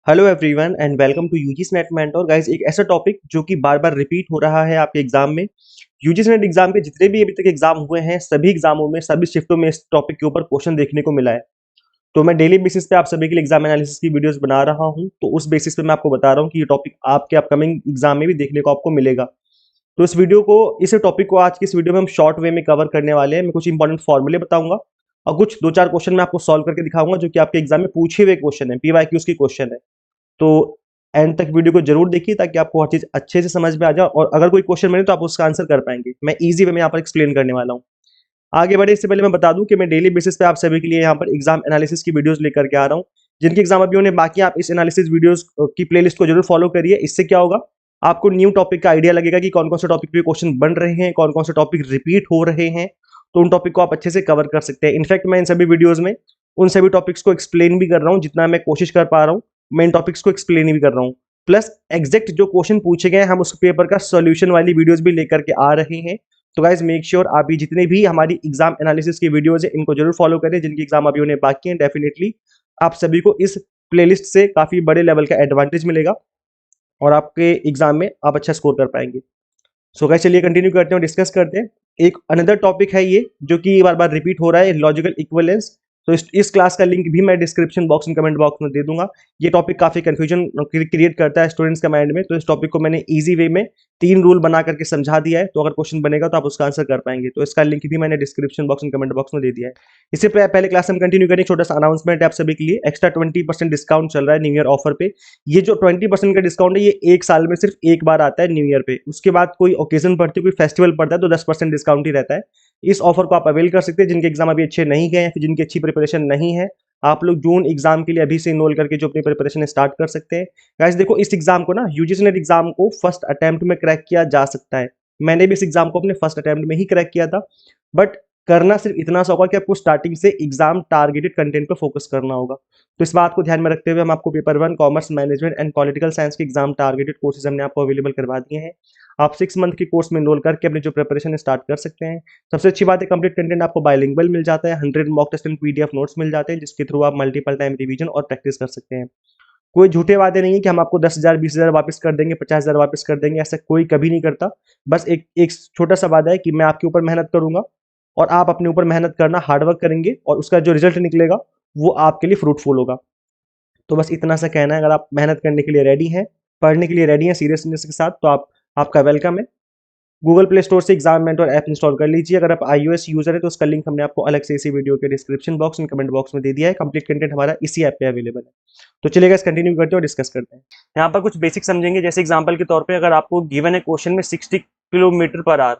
Hello everyone and welcome to UGC NET mentor guys. एक ऐसा topic जो कि बार बार रिपीट हो रहा है आपके एग्जाम में। यूजीसी नेट एग्जाम के जितने भी अभी तक एग्जाम हुए हैं, सभी एग्जामों में सभी शिफ्टों में इस टॉपिक के ऊपर क्वेश्चन देखने को मिला है। तो मैं डेली बेसिस पे आप सभी के लिए एग्जाम एनालिसिस की वीडियोस बना रहा हूं, तो उस बेसिस पे मैं आपको बता रहा हूं कि ये टॉपिक आपके अपकमिंग एग्जाम में भी देखने को आपको मिलेगा। तो इस टॉपिक को आज की इस वीडियो में हम शॉर्ट वे में कवर करने वाले हैं। मैं कुछ इंपॉर्टेंट फॉर्मूले बताऊंगा और कुछ दो चार क्वेश्चन मैं आपको सॉल्व करके दिखाऊंगा जो कि आपके एग्जाम में पूछे हुए क्वेश्चन है, पीवाईक्यूज की क्वेश्चन है। तो एंड तक वीडियो को जरूर देखिए ताकि आपको हर चीज अच्छे से समझ में आ जाए और अगर कोई क्वेश्चन बने तो आप उसका आंसर कर पाएंगे। मैं इजी वे में यहाँ पर एक्सप्लेन करने वाला हूँ। आगे बढ़े इससे पहले मैं बता दूं कि मैं डेली बेसिस पे आप सभी के लिए यहाँ पर एग्जाम एनालिसिस की वीडियोस लेकर के आ रहा हूँ। जिनके एग्जाम अभी होने बाकी, आप इस एनालिसिस वीडियोस की प्लेलिस्ट को जरूर फॉलो करिए। इससे क्या होगा, आपको न्यू टॉपिक का आइडिया लगेगा कि कौन कौन से टॉपिक पे क्वेश्चन बन रहे हैं, कौन कौन से टॉपिक रिपीट हो रहे हैं। तो उन टॉपिक को आप अच्छे से कवर कर सकते हैं। इनफैक्ट मैं इन सभी वीडियोज में उन सभी टॉपिक्स को एक्सप्लेन भी कर रहा हूँ, जितना मैं कोशिश कर पा रहा हूँ मैं इन टॉपिक्स को एक्सप्लेन भी कर रहा हूँ। प्लस एग्जैक्ट जो क्वेश्चन पूछे गए हम उस पेपर का सॉल्यूशन वाली वीडियोस भी लेकर के आ रहे हैं। तो गाइज मेक श्योर आप ये जितने भी हमारी एग्जाम एनालिसिस की वीडियोस है इनको जरूर फॉलो करें। जिनकी एग्जाम अभी होने बाकी हैं, डेफिनेटली आप सभी को इस प्लेलिस्ट से काफी बड़े लेवल का एडवांटेज मिलेगा और आपके एग्जाम में आप अच्छा स्कोर कर पाएंगे। सो गाइस चलिए कंटिन्यू करते हैं और डिस्कस करते हैं। एक अनदर टॉपिक है ये जो कि बार बार रिपीट हो रहा है, लॉजिकल इक्विवेलेंस। तो इस क्लास का लिंक भी मैं डिस्क्रिप्शन बॉक्स में, कमेंट बॉक्स में दे दूंगा। ये टॉपिक काफी कंफ्यूजन क्रिएट करता है स्टूडेंट्स के माइंड में, तो इस टॉपिक को मैंने इजी वे में 3 रूल बना करके समझा दिया है। तो अगर क्वेश्चन बनेगा तो आप उसका आंसर कर पाएंगे। तो इसका लिंक भी मैंने डिस्क्रिप्शन बॉक्स में, कमेंट बॉक्स में दे दिया है। इससे पहले क्लास हम कंटिन्यू करें, छोटा सा अनाउंसमेंट है आप सभी के लिए। एक्स्ट्रा 20% डिस्काउंट चल रहा है न्यू ईयर ऑफर पे। ये जो 20% का डिस्काउंट है ये एक साल में सिर्फ एक बार आता है न्यू ईयर पे। उसके बाद कोई ओकेजन पड़ती है, कोई फेस्टिवल पड़ता है तो 10% डिस्काउंट ही रहता है। इस ऑफर को आप अवेल कर सकते हैं। जिनके एग्जाम अभी अच्छे नहीं गए हैं, फिर जिनकी अच्छी प्रिपरेशन नहीं है, आप लोग जून एग्जाम के लिए अभी से इनरोल करके जो अपनी प्रिपरेशन स्टार्ट कर सकते हैं। गाइस देखो, इस एग्जाम को ना, यूजीसी नेट एग्जाम को फर्स्ट अटेम्प्ट में क्रैक किया जा सकता है। मैंने भी इस एग्जाम को अपने फर्स्ट अटेम्प्ट में ही क्रैक किया था। बट करना सिर्फ इतना सा होगा कि आपको स्टार्टिंग से एग्जाम टारगेटेड कंटेंट पर फोकस करना होगा। तो इस बात को ध्यान में रखते हुए हम आपको paper 1 commerce management and political science के एग्जाम टारगेटेड कोर्सेज हमने आपको अवेलेबल करवा दिए हैं। आप 6 मंथ के कोर्स में इनरोल करके अपनी जो प्रिपरेशन स्टार्ट कर सकते हैं। सबसे अच्छी बात है, कंप्लीट कंटेंट आपको बाइलिंगुअल मिल जाता है। 100 mock test and PDF notes मिल जाते हैं जिसके थ्रू आप मल्टीपल टाइम रिवीजन और प्रैक्टिस कर सकते हैं। कोई झूठे वादे नहीं है कि हम आपको 10,000 20,000 वापस कर देंगे, 50,000 वापस कर देंगे, ऐसा कोई कभी नहीं करता। बस एक एक छोटा सा वादा है कि मैं आपके ऊपर मेहनत करूंगा और आप अपने ऊपर मेहनत करना, हार्डवर्क करेंगे और उसका जो रिजल्ट निकलेगा वो आपके लिए फ्रूटफुल होगा। तो बस इतना सा कहना है। अगर आप मेहनत करने के लिए रेडी हैं, पढ़ने के लिए रेडी हैं सीरियसनेस के साथ, तो आपका वेलकम है। गूगल प्ले स्टोर से एग्जाम मेंटर ऐप इंस्टॉल कर लीजिए। अगर आप iOS यूजर है तो उसका लिंक हमने आपको अलग से इसी वीडियो के डिस्क्रिप्शन बॉक्स में, कमेंट बॉक्स में दे दिया है। कंप्लीट कंटेंट हमारा इसी ऐप पे अवेलेबल है। तो चलिए गाइस कंटिन्यू करते हैं और डिस्कस करते हैं। यहाँ पर कुछ बेसिक समझेंगे। जैसे एग्जांपल के तौर पे अगर आपको गिवन है क्वेश्चन में 60 किलोमीटर पर आवर,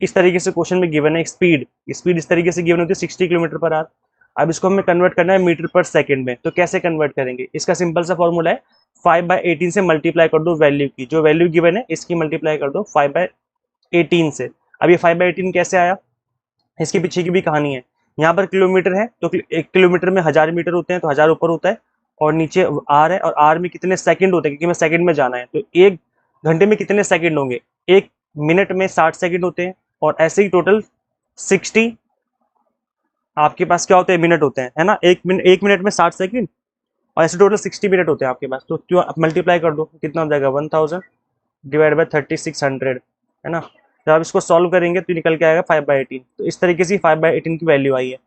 इस तरीके से क्वेश्चन में गिवन है स्पीड स्पीड इस तरीके से गिवन होती है 60 किलोमीटर पर आवर। अब इसको हमें कन्वर्ट करना है मीटर पर सेकंड में। तो कैसे कन्वर्ट करेंगे, इसका सिंपल सा फॉर्मूला है 5/18 से मल्टीप्लाई कर दो वैल्यू की, जो वैल्यू गिवन है इसकी मल्टीप्लाई कर दो 5/18 से। अब ये 5/18 कैसे आया, इसके पीछे की भी कहानी है। यहाँ पर किलोमीटर है तो 1 किलोमीटर में 1000 मीटर होते हैं, तो 1000 ऊपर होता है और नीचे आर है, और आर में कितने सेकंड होते हैं, क्योंकि मैं सेकंड में जाना है। तो 1 घंटे में कितने सेकंड होंगे, 1 मिनट में 60 सेकंड होते हैं, और ऐसे ही टोटल 60 आपके पास क्या होते हैं, मिनट होते हैं, है ना। 1 मिनट में 60 सेकंड, और ऐसे टोटल 60 मिनट होते हैं आपके पास। तो क्यों आप मल्टीप्लाई कर दो, कितना हो जाएगा 1000 डिवाइड बाय 3600, है ना। जब आप इसको सॉल्व करेंगे तो निकल के आएगा 5/18। तो इस तरीके से 5/18 की वैल्यू आई है।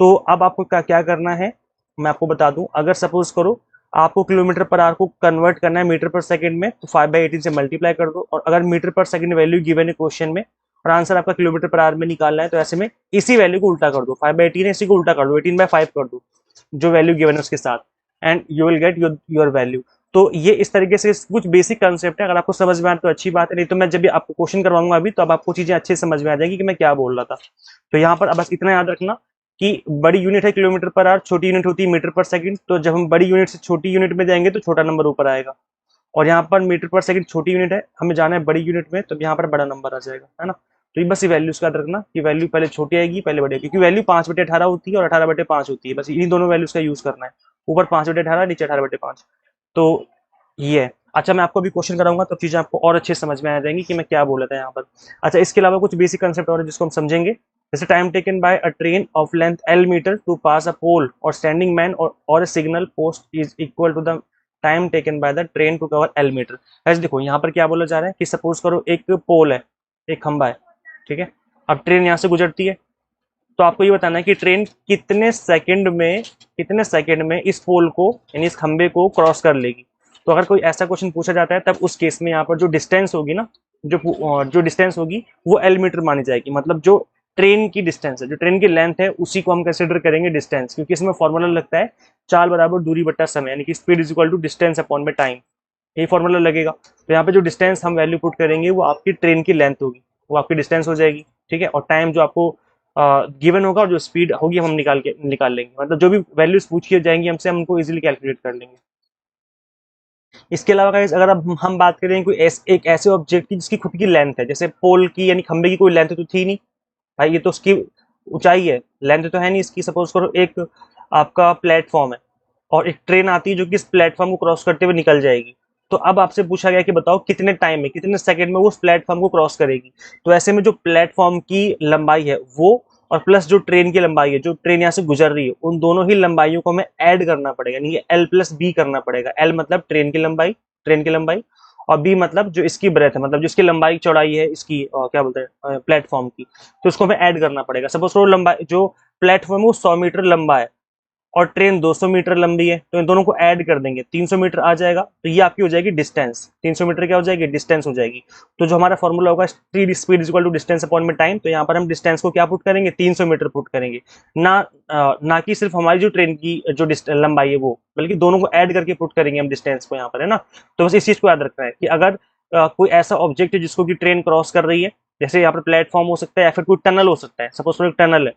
तो अब आपको क्या करना है, मैं आपको बता दूं। अगर सपोज करो आपको किलोमीटर पर आवर को कन्वर्ट करना है मीटर पर सेकंड में, तो 5/18 से मल्टीप्लाई कर दो। और अगर मीटर पर सेकंड वैल्यू गिवन है क्वेश्चन में और आंसर आपका किलोमीटर पर आवर में निकालना है, तो ऐसे में इसी वैल्यू को उल्टा कर दो। 5/18 है, इसी को उल्टा कर दो, 18/5 कर दो जो वैल्यू गिवन है उसके साथ, and you will get your value. तो ये इस तरीके से कुछ बेसिक कंसेप्ट है। अगर आपको समझ में आए तो अच्छी बात है, नहीं तो मैं जब भी आपको क्वेश्चन करवाऊंगा अभी, तो अब आपको चीजें अच्छे से समझ में आ जाएगी कि मैं क्या बोल रहा था। तो यहाँ पर अब बस इतना याद रखना कि बड़ी यूनिट है किलोमीटर पर आवर, छोटी यूनिट होती है मीटर पर सेकंड। तो जब हम बड़ी यूनिट से छोटी यूनिट में जाएंगे तो छोटा नंबर ऊपर आएगा, और यहाँ पर मीटर पर सेकंड छोटी यूनिट है, हमें जाना है बड़ी यूनिट में, तो यहाँ पर बड़ा नंबर आ जाएगा, है ना। तो ये बस ये वैल्यूज का याद रखना कि वैल्यू पहले छोटी आएगी पहले बड़ी आएगी, क्योंकि वैल्यू 5/18 होती है और 18/5 होती है। बस इन्हीं दोनों वैल्यूज का यूज करना है, ऊपर 5/18 नीचे 18/5। तो ये है। अच्छा, मैं आपको अभी क्वेश्चन कराऊंगा तो चीजें आपको और अच्छे समझ में आ जाएंगी कि मैं क्या बोल रहा था यहाँ पर। अच्छा, इसके अलावा कुछ बेसिक कंसेप्ट और है जिसको हम समझेंगे। जैसे time taken by a train of length L metre to pass a pole और स्टैंडिंग मैन और a signal post is equal to the time taken by the train to cover L metre. ऐसे देखो यहाँ पर क्या बोला जा रहा है कि सपोज करो एक पोल है, एक खंबा है, ठीक है। अब ट्रेन यहाँ से गुजरती है, तो आपको ये बताना है कि ट्रेन कितने सेकंड में इस पोल को यानी इस खंबे को क्रॉस कर लेगी। तो अगर कोई ऐसा क्वेश्चन पूछा जाता है तब उस केस में यहाँ पर जो डिस्टेंस होगी ना, जो डिस्टेंस होगी वो एल मीटर मानी जाएगी। मतलब जो ट्रेन की डिस्टेंस है, जो ट्रेन की लेंथ है, उसी को हम कंसिडर करेंगे डिस्टेंस, क्योंकि इसमें फॉर्मूला लगता है चाल बराबर दूरी बट्टा समय, यानी कि speed is equal to distance upon में टाइम। यही फॉर्मूला लगेगा। तो यहाँ पे जो डिस्टेंस हम वैल्यू पुट करेंगे वो आपकी ट्रेन की लेंथ होगी, वो आपकी डिस्टेंस हो जाएगी, ठीक है। और टाइम जो आपको गिवन होगा और जो स्पीड होगी हम निकाल लेंगे। मतलब जो भी वैल्यूज पूछी जाएंगी हमसे, हम उनको इजीली कैलकुलेट कर लेंगे। इसके अलावा गाइस अगर अब हम बात करें कोई एक ऐसे ऑब्जेक्ट की जिसकी खुद की लेंथ है, जैसे पोल की यानी खंबे की कोई लेंथ तो थी नहीं भाई, ये तो उसकी ऊंचाई है, लेंथ तो है नहीं इसकी। सपोज करो एक आपका प्लेटफॉर्म है और एक ट्रेन आती है जो कि इस प्लेटफॉर्म को क्रॉस करते हुए निकल जाएगी। तो अब आपसे पूछा गया कि बताओ कितने टाइम में, कितने सेकंड में वो उस प्लेटफॉर्म को क्रॉस करेगी। तो ऐसे में जो प्लेटफॉर्म की लंबाई है वो, और प्लस जो ट्रेन की लंबाई है, जो ट्रेन यहाँ से गुजर रही है, उन दोनों ही लंबाइयों को हमें ऐड करना पड़ेगा, यानी एल प्लस बी करना पड़ेगा। एल मतलब ट्रेन की लंबाई, और बी मतलब जो इसकी ब्रेथ है, मतलब जो इसकी लंबाई चौड़ाई है इसकी क्या बोलते हैं प्लेटफॉर्म की, तो उसको हमें ऐड करना पड़ेगा। सपोज करो लंबाई जो प्लेटफॉर्म है वो 100 मीटर लंबा है और ट्रेन 200 मीटर लंबी है, तो इन दोनों को ऐड कर देंगे, 300 मीटर आ जाएगा। तो ये आपकी हो जाएगी डिस्टेंस। 300 मीटर क्या हो जाएगी, डिस्टेंस हो जाएगी। तो जो हमारा फॉर्मूला होगा speed is equal to distance upon में टाइम, तो यहाँ पर हम डिस्टेंस को क्या पुट करेंगे, 300 मीटर पुट करेंगे। ना कि सिर्फ हमारी जो ट्रेन की जो लंबाई है वो, बल्कि दोनों को ऐड करके पुट करेंगे हम डिस्टेंस को यहाँ पर, है ना। तो बस इस चीज को याद रखना है कि अगर कोई ऐसा ऑब्जेक्ट है जिसको कि ट्रेन क्रॉस कर रही है, जैसे यहाँ पर प्लेटफॉर्म हो सकता है या फिर कोई टनल हो सकता है। सपोज एक टनल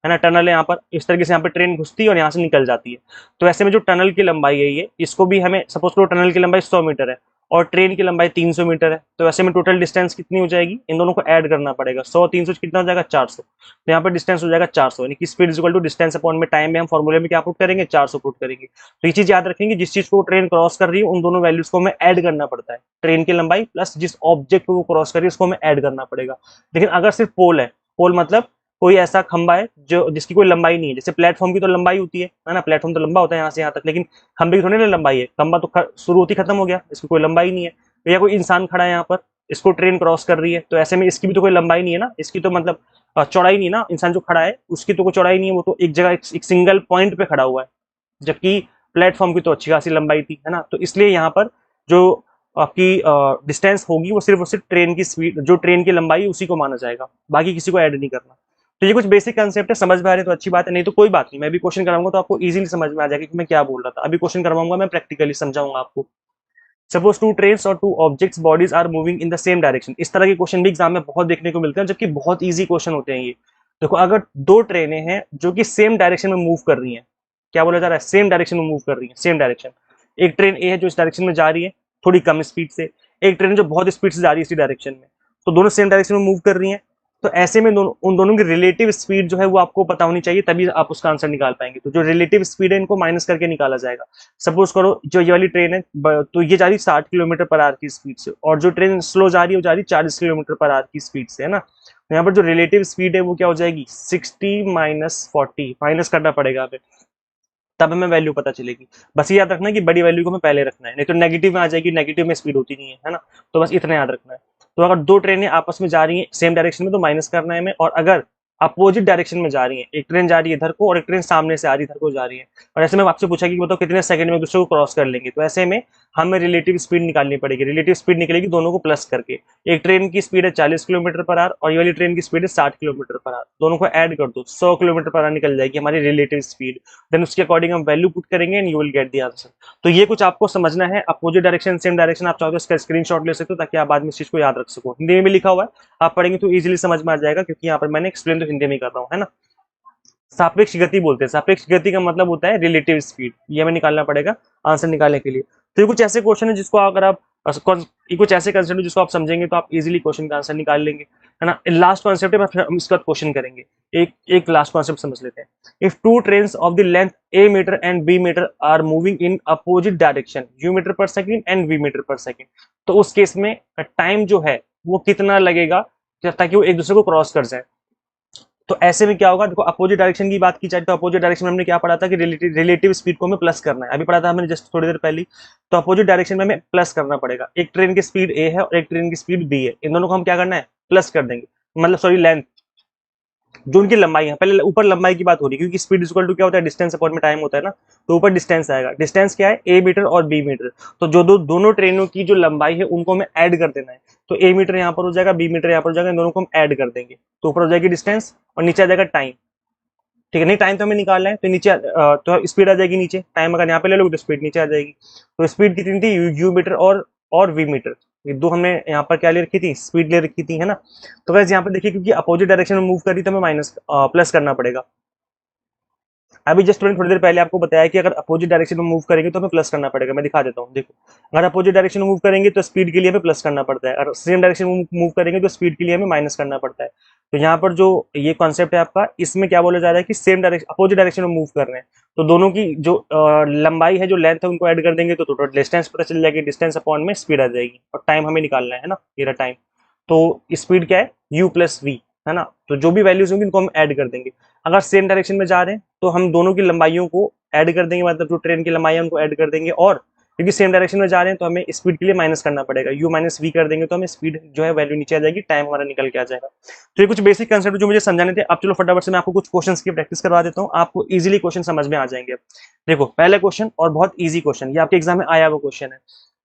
है ना, टनल है यहाँ पर, इस तरीके से यहाँ पर ट्रेन घुसती है और यहाँ से निकल जाती है। तो ऐसे में जो टनल की लंबाई है ये, इसको भी हमें सपोज करो टनल की लंबाई 100 मीटर है और ट्रेन की लंबाई 300 मीटर है, तो ऐसे में टोटल डिस्टेंस कितनी हो जाएगी, इन दोनों को ऐड करना पड़ेगा। 100 300 कितना हो जाएगा, 400। तो यहाँ पर डिस्टेंस हो जाएगा 400, यानी कि speed is equal to distance upon में टाइम में हम फॉर्मूले में क्या पुट करेंगे, 400 पुट करेंगे। तो ये चीज याद रखेंगे, जिस चीज को ट्रेन क्रॉस कर रही है उन दोनों वैल्यूज को हमें ऐड करना पड़ता है। ट्रेन की लंबाई प्लस जिस ऑब्जेक्ट को क्रॉस कर रही है उसको हमें ऐड करना पड़ेगा। लेकिन अगर सिर्फ पोल है, पोल मतलब कोई ऐसा खंबा है जो जिसकी कोई लंबाई नहीं है, जैसे प्लेटफॉर्म की तो लंबाई होती है ना, प्लेटफॉर्म तो लंबा होता है यहाँ से यहाँ तक, लेकिन खंबे की थोड़ी ना लंबाई है, खंबा तो शुरू होती खत्म हो गया, इसकी कोई लंबाई नहीं है। या कोई इंसान खड़ा है यहाँ पर, इसको ट्रेन क्रॉस कर रही है, तो ऐसे में इसकी भी तो कोई लंबाई नहीं है ना, इसकी तो मतलब चौड़ाई नहीं ना, इंसान जो खड़ा है उसकी तो कोई चौड़ाई नहीं है, वो तो एक जगह एक सिंगल पॉइंट पे खड़ा हुआ है, जबकि प्लेटफॉर्म की तो अच्छी खासी लंबाई थी, है ना। तो इसलिए यहाँ पर जो आपकी डिस्टेंस होगी वो सिर्फ और सिर्फ ट्रेन की स्पीड, जो ट्रेन की लंबाई उसी को माना जाएगा, बाकी किसी को ऐड नहीं करना। तो ये कुछ बेसिक कंसेप्ट है, समझ में आ रहे तो अच्छी बात है, नहीं तो कोई बात नहीं, मैं भी क्वेश्चन कराऊंगा तो आपको इजीली समझ में आ जाएगा कि मैं क्या बोल रहा था। अभी क्वेश्चन करवाऊंगा मैं, प्रैक्टिकली समझाऊंगा आपको। सपोज टू ट्रेन्स और two objects bodies are moving in the same direction. इस तरह के क्वेश्चन भी एग्जाम में बहुत देखने को मिलते हैं, जबकि बहुत ईजी क्वेश्चन होते हैं ये। देखो अगर दो ट्रेनें हैं जो कि सेम डायरेक्शन में मूव कर रही हैं, क्या बोला जा रहा है, सेम डायरेक्शन में मूव कर रही है, सेम डायरेक्शन। एक ट्रेन ए है जो इस डायरेक्शन में जा रही है थोड़ी कम स्पीड से, एक ट्रेन जो बहुत स्पीड से जा रही है इसी डायरेक्शन में, तो दोनों सेम डायरेक्शन में मूव कर रही हैं। तो ऐसे में उन दोनों की रिलेटिव स्पीड जो है वो आपको पता होनी चाहिए, तभी आप उसका आंसर निकाल पाएंगे। तो जो रिलेटिव स्पीड है इनको माइनस करके निकाला जाएगा। सपोज करो जो ये वाली ट्रेन है तो ये जा रही 60 किलोमीटर पर आवर की स्पीड से, और जो ट्रेन स्लो जा रही है वो जा रही 40 किलोमीटर पर आवर की स्पीड से, है ना। तो यहाँ पर जो रिलेटिव स्पीड है वो क्या हो जाएगी, 60 माइनस 40, माइनस करना पड़ेगा हमें, तब हमें वैल्यू पता चलेगी। बस ये याद रखना है कि बड़ी वैल्यू को हमें पहले रखना है, नहीं तो नेगेटिव में आ जाएगी, नेगेटिव में स्पीड होती नहीं है ना। तो बस इतना याद रखना है। तो अगर दो ट्रेनें आपस में जा रही हैं सेम डायरेक्शन में तो माइनस करना है हमें, और अगर अपोजिट डायरेक्शन में जा रही है, एक ट्रेन जा रही है इधर को और एक ट्रेन सामने से आ रही है इधर को जा रही है, और ऐसे में आपसे पूछा कि बताओ कितने सेकंड में एक दूसरे को क्रॉस कर लेंगे, तो ऐसे में हमें रिलेटिव स्पीड निकालनी पड़ेगी। रिलेटिव स्पीड निकलेगी दोनों को प्लस करके। एक ट्रेन की स्पीड है 40 किलोमीटर पर आवर और ये वाली ट्रेन की स्पीड है 60 किलोमीटर पर आवर, दोनों को ऐड कर दो, 100 किलोमीटर पर आवर निकल जाएगी हमारी रिलेटिव स्पीड। देन उसके अकॉर्डिंग हम वैल्यू पुट करेंगे and you will get the answer. तो ये कुछ आपको समझना है। अपोजिट डायरेक्शन सेम डायरेक्शन, आप चाहो तो इसका स्क्रीनशॉट ले सकते हो ताकि आप बाद में इस चीज को याद रख सको। हिंदी में भी लिखा हुआ है, आप पढ़ेंगे तो इजीली समझ में आ जाएगा, क्योंकि यहाँ पर मैंने एक्सप्लेन तो हिंदी में कर रहा हूँ, है ना। सापेक्ष गति बोलते हैं, सापेक्ष गति का मतलब होता है रिलेटिव स्पीड, ये हमें निकालना पड़ेगा आंसर निकालने के लिए। तो ये कुछ ऐसे क्वेश्चन है जिसको अगर आप ये कुछ ऐसे कंसेप्ट जिसको आप समझेंगे तो आप इजीली क्वेश्चन का आंसर निकाल लेंगे, है ना। लास्ट कॉन्सेप्ट है, फिर हम इसके बाद क्वेश्चन करेंगे। एक लास्ट कॉन्सेप्ट समझ लेते हैं। If two trains of the length A metre and B metre are moving in opposite direction U metre per second and V metre per second, तो उस केस में टाइम जो है वो कितना लगेगा ताकि वो एक दूसरे को क्रॉस कर जाए। तो ऐसे में क्या होगा, देखो अपोजिट डायरेक्शन की बात की जाए तो अपोजिट डायरेक्शन में हमने क्या पढ़ा था कि रिलेटिव स्पीड को हमें प्लस करना है, अभी पढ़ा था हमने जस्ट थोड़ी देर पहले। तो अपोजिट डायरेक्शन में हमें प्लस करना पड़ेगा। एक ट्रेन की स्पीड ए है और एक ट्रेन की स्पीड बी है, इन दोनों को हम क्या करना है, प्लस कर देंगे, मतलब सॉरी लेंथ, जो उनकी लंबाई है। पहले ऊपर लंबाई की बात हो रही है, क्योंकि स्पीड इक्वल टू क्या होता है, डिस्टेंस अपॉन में टाइम होता है ना। तो ऊपर डिस्टेंस आएगा, डिस्टेंस क्या है, ए मीटर और बी मीटर। तो जो दोनों ट्रेनों की जो लंबाई है उनको हमें ऐड कर देना है। तो ए मीटर यहाँ पर हो जाएगा, बी मीटर यहाँ पर हो जाएगा, इन दोनों को हम ऐड कर देंगे। तो ऊपर हो जाएगी डिस्टेंस और नीचे आ जाएगा टाइम। ठीक है, नहीं टाइम तो हमें निकालना है, तो नीचे तो स्पीड आ जाएगी नीचे, टाइम अगर यहाँ पे ले लोगे तो स्पीड नीचे आ जाएगी। तो स्पीड कितनी थी, यू मीटर और वी मीटर, ये दो हमने यहाँ पर क्या ले रखी थी, स्पीड ले रखी थी, है ना। तो वैसे यहाँ पे देखिए, क्योंकि अपोजिट डायरेक्शन में मूव कर रही तो हमें माइनस प्लस करना पड़ेगा। अभी जस्ट मैंने थोड़ी देर पहले आपको बताया कि अगर अपोजिट डायरेक्शन में मूव करेंगे तो हमें प्लस करना पड़ेगा। मैं दिखा देता हूँ, देखो अगर अपोजिट डायरेक्शन में मूव करेंगे तो स्पीड के लिए हमें प्लस करना पड़ता है, और सेम डायरेक्शन में मूव करेंगे तो स्पीड के लिए हमें माइनस करना पड़ता है। तो यहाँ पर जो ये कॉन्सेप्ट है आपका, इसमें क्या बोला जा रहा है कि सेम डायरेक्शन अपोजिट डायरेक्शन में मूव कर रहे हैं, तो दोनों की जो लंबाई है, जो लेंथ है, उनको ऐड कर देंगे तो टोटल डिस्टेंस पता चल जाएगी, डिस्टेंस अपॉन में स्पीड आ जाएगी, और टाइम हमें निकालना है ना, ये रहा टाइम। तो स्पीड क्या है, u प्लस वी, है ना। तो जो भी वैल्यूज होंगी इनको हम ऐड कर देंगे। अगर सेम डायरेक्शन में जा रहे हैं तो हम दोनों की लंबाइयों को ऐड कर देंगे, मतलब जो ट्रेन की लंबाई है उनको ऐड कर देंगे, और क्योंकि सेम डायरेक्शन में जा रहे हैं तो हमें स्पीड के लिए माइनस करना पड़ेगा, u माइनस वी कर देंगे तो हमें स्पीड जो है वैल्यू नीचे आ जाएगी, टाइम हमारा निकल के आ जाएगा। तो ये कुछ बेसिक कंसेप्ट जो मुझे समझाने थे। अब चलो फटाफट से मैं आपको कुछ क्वेश्चंस की प्रैक्टिस करवा देता हूँ, आपको इजीली क्वेश्चन समझ में आ जाएंगे। देखो पहला क्वेश्चन और बहुत ईजी क्वेश्चन, ये आपके एग्जाम में आया हुआ क्वेश्चन है।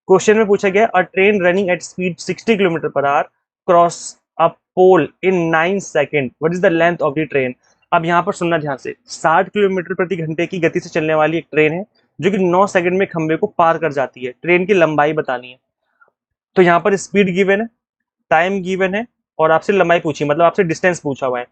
क्वेश्चन में पूछा गया, a train running at speed 60 kilometre per hour cross a pole in 9 second, what is the length of the train. अब यहाँ पर सुनना ध्यान से, 60 किलोमीटर प्रति घंटे की गति से चलने वाली एक ट्रेन है जो कि 9 सेकंड में खंबे को पार कर जाती है। ट्रेन की लंबाई बतानी है। तो यहाँ पर स्पीड गिवन है, टाइम गिवन है, और आपसे लंबाई पूछी, मतलब आपसे डिस्टेंस पूछा हुआ है।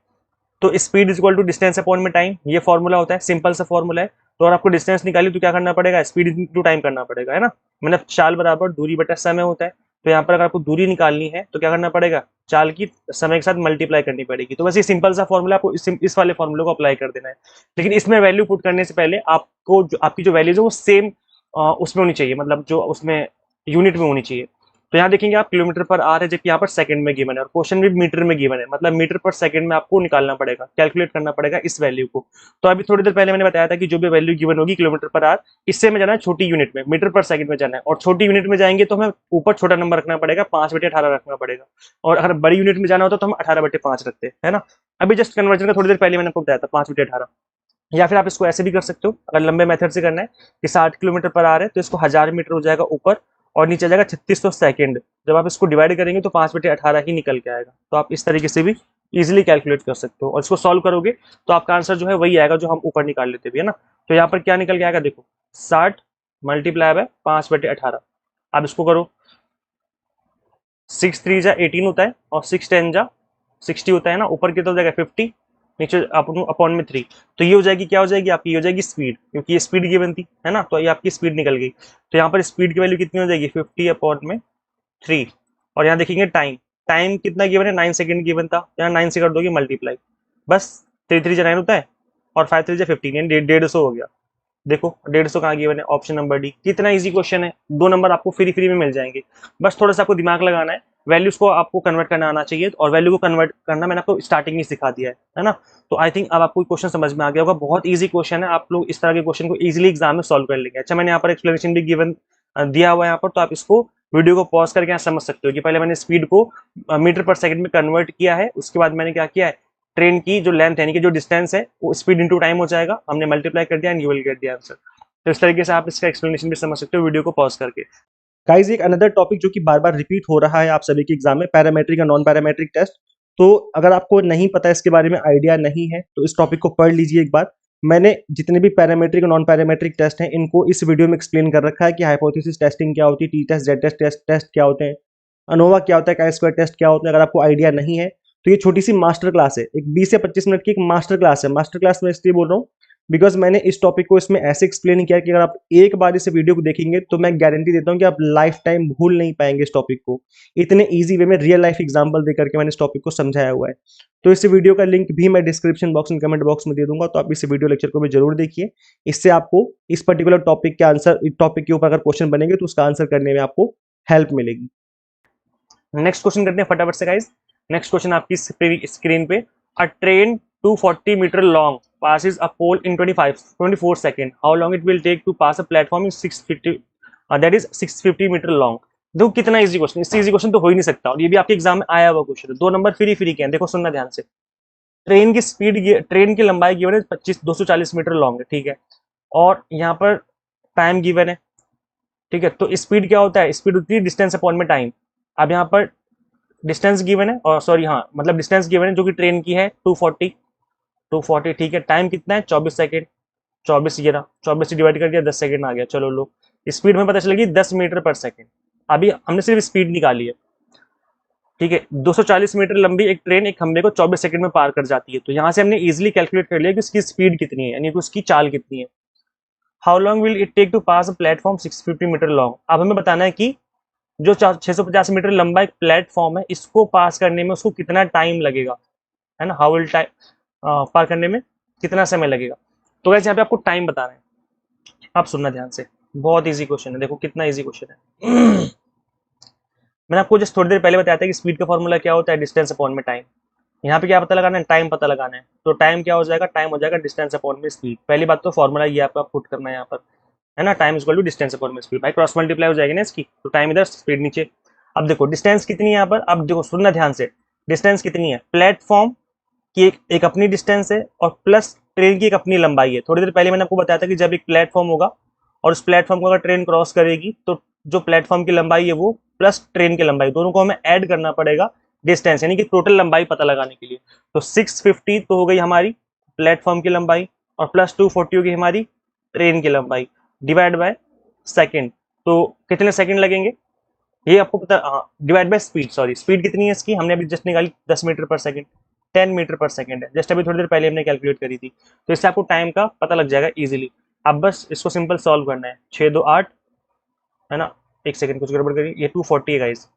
तो speed is equal to distance upon में टाइम, ये फॉर्मूला होता है, सिंपल सा फॉर्मूला है। तो अगर आपको डिस्टेंस निकाली तो क्या करना पड़ेगा, स्पीड इंटू टाइम करना पड़ेगा, है ना। मतलब चाल बराबर दूरी बटा समय होता है। तो यहाँ पर अगर आपको दूरी निकालनी है तो क्या करना पड़ेगा, चाल की समय के साथ मल्टीप्लाई करनी पड़ेगी। तो वैसे सिंपल सा फॉर्मूला, आपको इस वाले फॉर्मूले को अप्लाई कर देना है। लेकिन इसमें वैल्यू पुट करने से पहले आपको आपकी जो वैल्यूज है वो सेम उसमें होनी चाहिए, मतलब जो उसमें यूनिट में होनी चाहिए। तो यहाँ देखेंगे आप किलोमीटर पर आर है, जबकि यहाँ पर सेकंड में गिवन है, और क्वेश्चन भी मीटर में गिवन है, मतलब मीटर पर सेकंड में आपको निकालना पड़ेगा, कैलकुलेट करना पड़ेगा इस वैल्यू को। तो अभी थोड़ी देर पहले मैंने बताया था कि जो भी वैल्यू गिवन होगी किलोमीटर पर आर, इससे में जाना है छोटी यूनिट में, मीटर पर सेकंड में जाना है, और छोटी यूनिट में जाएंगे तो हमें ऊपर छोटा नंबर रखना पड़ेगा, 5/18 रखना पड़ेगा। और अगर बड़ी यूनिट में जाना होता तो हम 18/5 रखते हैं, है ना। अभी जस्ट कन्वर्जन का थोड़ी देर पहले मैंने आपको बताया था, 5/18। या फिर आप इसको ऐसे भी कर सकते हो, अगर लंबे मेथड से करना है कि 60 किलोमीटर पर आ रहे हैं तो इसको 1000 मीटर हो जाएगा ऊपर, और नीचे जाएगा 3600 सेकंड। जब आप इसको डिवाइड करेंगे तो 5/18 ही निकल के आएगा। तो आप इस तरीके से भी इजीली कैलकुलेट कर सकते हो, और इसको सॉल्व करोगे तो आपका आंसर जो है वही आएगा जो हम ऊपर निकाल लेते भी, है ना। तो यहाँ पर क्या निकल के आएगा, देखो 60 मल्टीप्लाई बाय 5/18। आप इसको करो, 6 3 जा 18 होता है, और 6 10 जा 60 होता है ना। ऊपर की तरफ जाएगा 50, नीचे अपॉन में 3। तो ये हो जाएगी, क्या हो जाएगी आपकी, ये हो जाएगी स्पीड, क्योंकि ये स्पीड गिवन थी, है ना। तो ये आपकी स्पीड निकल गई। तो यहाँ पर स्पीड की वैल्यू कितनी हो जाएगी, 50 अपॉन में 3। और यहाँ देखेंगे टाइम, टाइम कितना गिवन है, 9 सेकंड गिवन था, यहाँ 9 से कर दोगे मल्टीप्लाई, बस 3 3 जा 9 होता है, और 5 3 जा 15, यानी 150 हो गया। देखो 150 कहाँ गिवन है, ऑप्शन नंबर डी। कितना इजी क्वेश्चन है, 2 नंबर आपको फ्री फ्री में मिल जाएंगे। बस थोड़ा सा आपको दिमाग लगाना है, वैल्यूज को आपको कन्वर्ट करना आना चाहिए, और वैल्यू को कन्वर्ट करना मैंने आपको स्टार्टिंग में सिखा दिया है ना। तो आई थिंक अब आपको क्वेश्चन समझ में आ गया होगा, बहुत ईजी क्वेश्चन है, आप लोग इस तरह के क्वेश्चन को इजीली एग्जाम में सॉल्व कर लेंगे। अच्छा, मैंने यहाँ पर एक्सप्लेनेशन भी गिवन दिया हुआ है यहाँ पर, तो आप इसको वीडियो को पॉज करके यहाँ समझ सकते हो कि पहले मैंने स्पीड को मीटर पर सेकंड में कन्वर्ट किया है, उसके बाद मैंने क्या किया है, ट्रेन की जो लेंथ यानी कि जो डिस्टेंस है वो स्पीड इंटू टाइम हो जाएगा, हमने मल्टीप्लाई कर दिया and you will get the answer. तो इस तरीके से आप इसका एक्सप्लेनेशन भी समझ सकते हो वीडियो को पॉज करके। गाइस, एक अनदर टॉपिक जो कि बार बार रिपीट हो रहा है आप सभी के एग्जाम में, पैरामेट्रिक और नॉन पैरामेट्रिक टेस्ट। तो अगर आपको नहीं पता, इसके बारे में आइडिया नहीं है, तो इस टॉपिक को पढ़ लीजिए एक बार। मैंने जितने भी पैरामेट्रिक और नॉन पैरामेट्रिक टेस्ट हैं इनको इस वीडियो में एक्सप्लेन कर रखा है कि हाइपोथेसिस टेस्टिंग क्या होती है, टी टेस्ट, जेड टेस्ट क्या होते हैं, अनोवा क्या होता है, काई स्क्वायर टेस्ट क्या होता है। अगर आपको आइडिया नहीं है तो ये छोटी सी मास्टर क्लास है, एक 20 से 25 मिनट की एक मास्टर क्लास है। मास्टर क्लास में इसलिए बोल रहा हूँ बिकॉज मैंने इस टॉपिक को इसमें ऐसे एक्सप्लेन किया कि अगर आप एक बार इस वीडियो को देखेंगे तो मैं गारंटी देता हूं कि आप लाइफ टाइम भूल नहीं पाएंगे इस टॉपिक को। इतने इजी वे में रियल लाइफ एग्जांपल देकर के मैंने इस टॉपिक को समझाया हुआ है। तो इस वीडियो का लिंक भी मैं description box and comment box में दे दूंगा, तो आप इस वीडियो लेक्चर को भी जरूर देखिए। इससे आपको इस पर्टिकुलर टॉपिक के आंसर, टॉपिक के ऊपर अगर क्वेश्चन बनेंगे तो उसका आंसर करने में आपको हेल्प मिलेगी। नेक्स्ट क्वेश्चन करते हैं फटाफट से गाइस। नेक्स्ट क्वेश्चन आपकी स्क्रीन पे, अ train 240 meter long passes a pole in 24 seconds. How long it will take to pass a platform in 650 that is 650 meter long. देखो कितना इजी क्वेश्चन, इससे इजी क्वेश्चन तो हो ही नहीं सकता, और ये भी आपके एग्जाम में आया हुआ क्वेश्चन है। 2 नंबर फ्री फ्री के हैं, देखो सुनना ध्यान से। ट्रेन की लंबाई गिवन है 240 मीटर लॉन्ग है, ठीक है, और यहाँ पर टाइम गिवन है, ठीक है। तो स्पीड क्या होता है, स्पीड होती है डिस्टेंस अपॉन में टाइम। अब यहाँ पर डिस्टेंस गिवन है, और सॉरी हाँ मतलब डिस्टेंस गिवन है जो कि ट्रेन की है 240, ठीक है। टाइम कितना है 24 सेकेंड, 24 से डिवाइड कर दिया 10 सेकेंड आ गया। चलो लो, स्पीड में पता चलेगी 10 मीटर पर सेकेंड। अभी हमने सिर्फ स्पीड निकाली है, ठीक है। 240 मीटर लंबी एक ट्रेन एक खंबे को 24 सेकंड में पार कर जाती है। तो यहाँ से हमने इजीली कैलकुलेट कर लिया कि उसकी स्पीड कितनी है, यानी कि उसकी चाल कितनी है। How long will it take to pass a platform 650 metre long. अब हमें बताना है कि जो 650 मीटर लंबा एक प्लेटफॉर्म है, इसको पास करने में उसको कितना टाइम लगेगा, है ना। हाउ विल टाइम पार करने में कितना समय लगेगा। तो वैसे यहाँ पे आपको टाइम बताना है, आप सुनना ध्यान से, बहुत ईजी क्वेश्चन है। देखो कितना ईजी क्वेश्चन है। मैंने आपको जस्ट थोड़ी देर पहले बताया था कि स्पीड का फॉर्मूला क्या होता है, डिस्टेंस अपॉन में टाइम। यहाँ पे क्या पता लगाना है, टाइम पता लगाना है। तो टाइम क्या हो जाएगा, टाइम हो जाएगा डिस्टेंस अपॉन में स्पीड। पहली बात तो फॉर्मूला ये आपका पुट करना है यहाँ पर, है ना। Time equal to distance upon में स्पीड, भाई क्रॉस मल्टीप्लाई हो जाएगी ना इसकी, तो टाइम इधर स्पीड नीचे। अब देखो डिस्टेंस कितनी है यहाँ पर, अब देखो सुनना ध्यान से, डिस्टेंस कितनी है, प्लेटफॉर्म की एक अपनी डिस्टेंस है और प्लस ट्रेन की एक अपनी लंबाई है। थोड़ी देर पहले मैंने आपको बताया था कि जब एक प्लेटफॉर्म होगा और उस प्लेटफॉर्म को अगर ट्रेन क्रॉस करेगी तो जो प्लेटफॉर्म की लंबाई है वो प्लस ट्रेन की लंबाई, दोनों को हमें ऐड करना पड़ेगा डिस्टेंस, यानी कि टोटल लंबाई पता लगाने के लिए। तो 650 तो हो गई हमारी प्लेटफॉर्म की लंबाई, और प्लस 240 होगी हमारी ट्रेन की लंबाई, डिवाइड बाय सेकेंड। तो कितने सेकेंड लगेंगे ये आपको पता, हाँ divide by speed, sorry speed कितनी है इसकी, हमने अभी जस्ट निकाली 10 मीटर पर सेकंड, 10 मीटर पर सेकंड है, जस्ट अभी थोड़ी देर पहले हमने कैलकुलेट करी थी। तो इससे आपको टाइम का पता लग जाएगा इजीली। अब बस इसको सिंपल सॉल्व करना है, 6 2 8, है ना। एक सेकंड कुछ गड़बड़ करी, ये 240 है गाइस।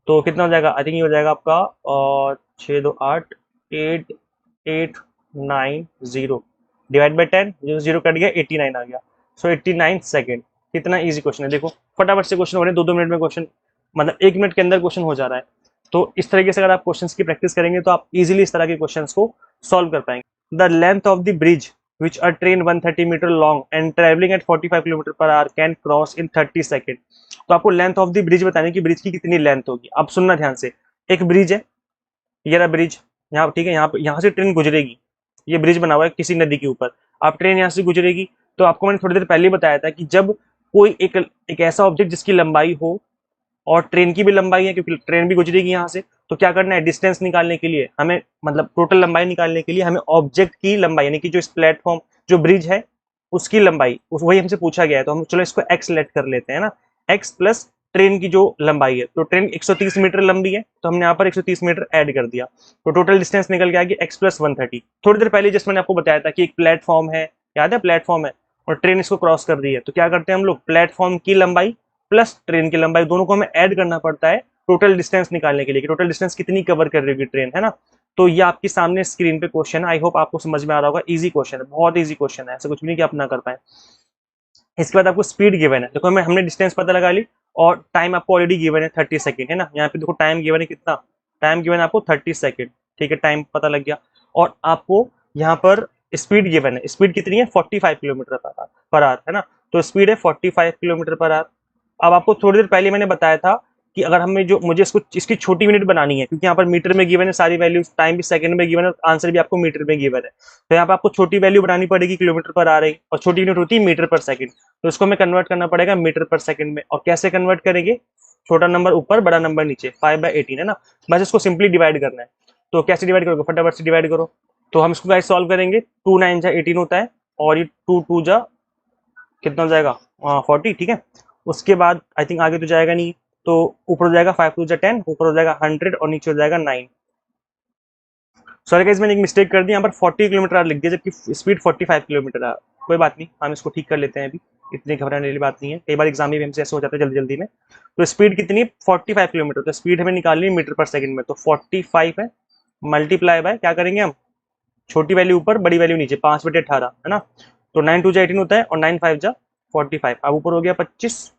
तो कितना हो जाएगा, आई थिंक ये हो जाएगा आपका, और 6 2 8 8 8 9 0 डिवाइड बाई 10, जो जीरो कट गया 89 आ गया। सो 89 सेकेंड। कितना इजी क्वेश्चन है, देखो फटाफट से क्वेश्चन हो रहे हैं, 2-2 मिनट में क्वेश्चन, मतलब 1 मिनट के अंदर क्वेश्चन हो जा रहा है। तो इस तरीके से अगर आप क्वेश्चंस की प्रैक्टिस करेंगे तो आप इजीली इस तरह के क्वेश्चंस को सॉल्व कर पाएंगे। The length of the bridge which a train 130 metre long and travelling at 45 kilometre per hour can cross in 30 second. तो आपको लेंथ ऑफ द ब्रिज बताने की ब्रिज की कितनी लेंथ होगी। अब सुनना ध्यान से, एक ब्रिज है, ये रहा ब्रिज, यहाँ ठीक है, यहाँ से ट्रेन गुजरेगी, ये ब्रिज बना हुआ है किसी नदी के ऊपर। अब ट्रेन यहाँ से गुजरेगी, तो आपको मैंने थोड़ी देर पहले ही बताया था कि जब कोई एक ऐसा ऑब्जेक्ट जिसकी लंबाई हो और ट्रेन की भी लंबाई है, क्योंकि ट्रेन भी गुजरेगी यहाँ से, तो क्या करना है, डिस्टेंस निकालने के लिए हमें, मतलब टोटल लंबाई निकालने के लिए हमें ऑब्जेक्ट की लंबाई, यानी कि जो इस प्लेटफॉर्म जो ब्रिज है उसकी लंबाई, वही हमसे पूछा गया है। तो हम चलो इसको एक्स लेट कर लेते हैं ना, एक्स प्लस ट्रेन की जो लंबाई है। तो ट्रेन 130 मीटर लंबी है, तो हमने यहाँ पर 130 मीटर ऐड कर दिया, तो टोटल डिस्टेंस निकल गया कि एक्स प्लस 130। थोड़ी देर पहले जैसे मैंने आपको बताया था कि एक प्लेटफॉर्म है, याद है प्लेटफॉर्म है, और ट्रेन इसको क्रॉस कर रही है, तो क्या करते हैं हम लोग, प्लेटफॉर्म की लंबाई प्लस ट्रेन की लंबाई दोनों को हमें ऐड करना पड़ता है टोटल डिस्टेंस निकालने के लिए, कि टोटल डिस्टेंस कितनी कवर कर रही होगी ट्रेन, है ना। तो ये आपके सामने स्क्रीन पे क्वेश्चन है, आई होप आपको समझ में आ रहा होगा। इजी क्वेश्चन है, बहुत इजी क्वेश्चन है, ऐसा कुछ भी नहीं कि आप ना कर पाए। इसके बाद आपको स्पीड गिवन है, देखो हमने डिस्टेंस पता लगा ली, और टाइम आपको ऑलरेडी गिवन है 30 सेकेंड, है ना। यहाँ पे देखो टाइम गिवन है कितना, टाइम गिवन है आपको 30 सेकेंड, ठीक है, टाइम पता लग गया। और आपको यहाँ पर स्पीड गिवन है, स्पीड कितनी है 45 किलोमीटर पर आवर, है ना। तो स्पीड है 45 किलोमीटर पर आवर। अब आपको थोड़ी देर पहले मैंने बताया था कि अगर हमें जो मुझे इसकी छोटी यूनिट बनानी है, क्योंकि यहाँ पर मीटर में गिवन है सारी वैल्यू, टाइम भी सेकंड में गिवन है, आंसर भी आपको मीटर में गिवन है, तो यहाँ पर आपको छोटी वैल्यू बनानी पड़ेगी किलोमीटर पर आ रही, और छोटी यूनिट होती है मीटर पर सेकंड, तो इसको हमें कन्वर्ट करना पड़ेगा मीटर पर सेकंड में। और कैसे कन्वर्ट करेंगे, छोटा नंबर ऊपर बड़ा नंबर नीचे, 5/18 है ना, बस इसको सिंपली डिवाइड करना है। तो कैसे डिवाइड करोगे, फटाफट से डिवाइड करो। तो हम इसको गाइस सॉल्व करेंगे, 2 9 जा 18 होता है, और ये 2 2 जा कितना हो जाएगा 40, ठीक है। उसके बाद आई थिंक आगे तो जाएगा नहीं, तो ऊपर हो जाएगा 5 2 जा 10, ऊपर हो जाएगा 100, और नीचे हो जाएगा 9। सॉरी गाइस मैंने एक मिस्टेक कर दी, यहाँ पर 40 किलोमीटर आवर लिख दिया, जबकि स्पीड 45 किलोमीटर आवर। कोई बात नहीं, हम इसको ठीक कर लेते हैं, अभी इतनी घबराने वाली बात नहीं है, कई बार एग्जाम में भी हमसे ऐसे हो जाता है जल्दी जल्दी में। तो स्पीड कितनी, 45 किलोमीटर, तो स्पीड हमें निकालनी है मीटर पर सेकंड में, तो 45 है मल्टीप्लाई बाय, क्या करेंगे हम, छोटी वैल्यू ऊपर बड़ी वैल्यू नीचे, 5/18, है ना। तो 9 2 जा 18 होता है, और 9 5 जा 45, अब ऊपर हो गया 25,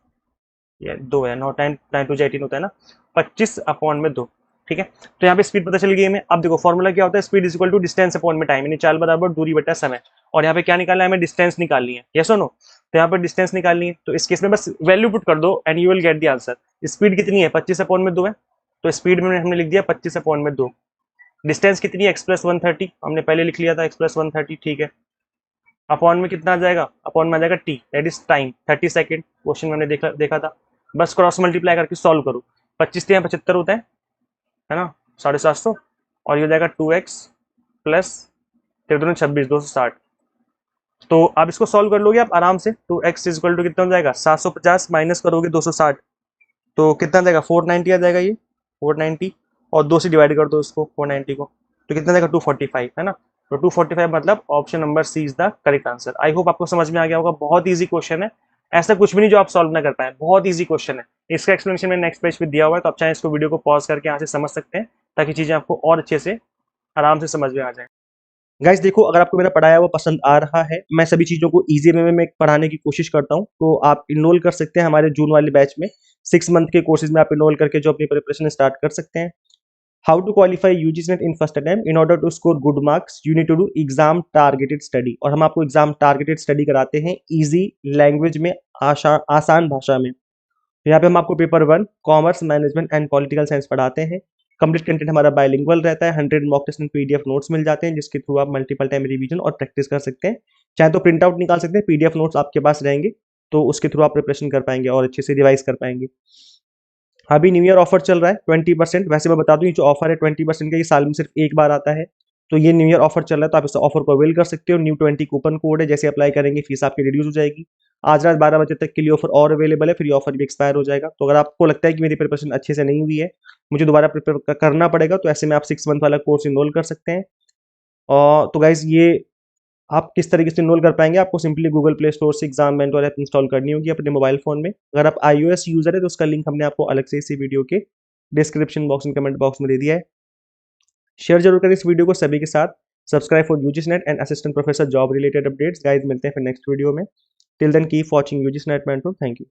ये 2 है, 9 9 2 जा 18 होता है ना, 25/2, ठीक है। तो यहाँ पे स्पीड पता चल गई हमें। अब देखो फॉर्मूला क्या होता है, speed is equal to distance upon में टाइम, यानी चाल बराबर दूरी बटा समय। और यहाँ पे क्या निकालना है हमें, डिस्टेंस निकालनी है, यस और नो। तो यहाँ पर डिस्टेंस निकालनी है, तो इस केस में बस वैल्यू पुट कर दो and you will get the answer. Speed कितनी है, 25 अपॉन में 2 है, तो स्पीड में हमने लिख दिया 25 अपॉन में 2। डिस्टेंस कितनी है, एक्स प्लस 130, हमने पहले लिख लिया था एक्स प्लस 130, ठीक है। अपॉन में कितना आ जाएगा, अपॉन में आ जाएगा T, that is time, 30 second. Question में हमने देखा था। बस क्रॉस मल्टीप्लाई करके सॉल्व करो। 25 से 75 होता है ना, 750, और ये हो जाएगा 2x प्लस 13 26 260। तो आप इसको सॉल्व कर लोगे आप आराम से। तो x इज इक्वल टू कितना हो जाएगा, 750 माइनस करोगे 260, तो कितना आ जाएगा 490 आ जाएगा ये, 490, और 2 से डिवाइड कर दो इसको 490 को, तो कितना आ जाएगा 245, है ना। तो 245 मतलब option number C is the correct answer. I hope आपको समझ में आ गया होगा, बहुत ईजी क्वेश्चन है, ऐसा कुछ भी नहीं जो आप सॉल्व ना कर पाए, बहुत ईजी क्वेश्चन है। इसका एक्सप्लेनेशन मैंने नेक्स्ट पेज पे दिया हुआ है, तो आप चाहे इसको वीडियो को पॉज करके यहाँ से समझ सकते हैं, ताकि चीजें आपको और अच्छे से आराम से समझ में आ जाए। गाइस देखो, अगर आपको मेरा पढ़ाया हुआ पसंद आ रहा है, मैं सभी चीज़ों को ईजी वे में पढ़ाने की कोशिश करता हूँ, तो आप इनरोल कर सकते हैं हमारे जून वाले बैच में। 6 मंथ के कोर्सेज में आप इनरोल करके जो अपनी प्रिपरेशन स्टार्ट कर सकते हैं। How to qualify UGC NET in first attempt, in order to score good marks you need to do exam targeted study. और हम आपको एग्जाम टारगेटेड स्टडी कराते हैं ईजी लैंग्वेज में, आसान भाषा में। यहाँ पे हम आपको paper 1 commerce management and political science पढ़ाते हैं। कंप्लीट कंटेंट हमारा बाइलिंगुअल रहता है, 100 mock test and PDF notes मिल जाते हैं, जिसके थ्रू आप मल्टीपल टाइम रिवीजन और प्रैक्टिस कर सकते हैं। चाहे तो प्रिंट आउट निकाल सकते हैं, पीडीएफ नोट्स आपके पास रहेंगे, तो उसके थ्रू आप प्रिपरेशन कर पाएंगे और अच्छे से रिवाइज कर पाएंगे। अभी न्यू ईयर ऑफर चल रहा है 20%। वैसे मैं बता दूं, ये जो ऑफर है 20% का, ये साल में सिर्फ एक बार आता है, तो ये न्यू ईयर ऑफर चल रहा है, तो आप इस ऑफर को अवेल कर सकते हो। न्यू 20 कूपन कोड है, जैसे अप्लाई करेंगे फीस आपकी रिड्यूस हो जाएगी। आज रात 12 बजे तक के लिए ऑफर और अवेलेबल है, फिर ये ऑफर भी एक्सपायर हो जाएगा। तो अगर आपको लगता है कि मेरी प्रिपरेशन अच्छे से नहीं हुई है, मुझे दोबारा प्रिपेयर करना पड़ेगा, तो ऐसे में आप 6 मंथ वाला कोर्स इनरोल कर सकते हैं। और तो गाइज ये आप किस तरीके से इनरोल कर पाएंगे, आपको सिंपली गूगल प्ले स्टोर से एग्जाम मेंटोर ऐप इंस्टॉल करनी होगी अपने मोबाइल फोन में। अगर आप iOS यूजर है तो उसका लिंक हमने आपको अलग से इसी वीडियो के description box and comment box में दे दिया है। शेयर जरूर करें इस वीडियो को सभी के साथ। Subscribe for UGC NET and assistant professor job related updates. Guys मिलते हैं फिर नेक्स्ट वीडियो में। Till then keep watching UGC NET mentor. Thank you.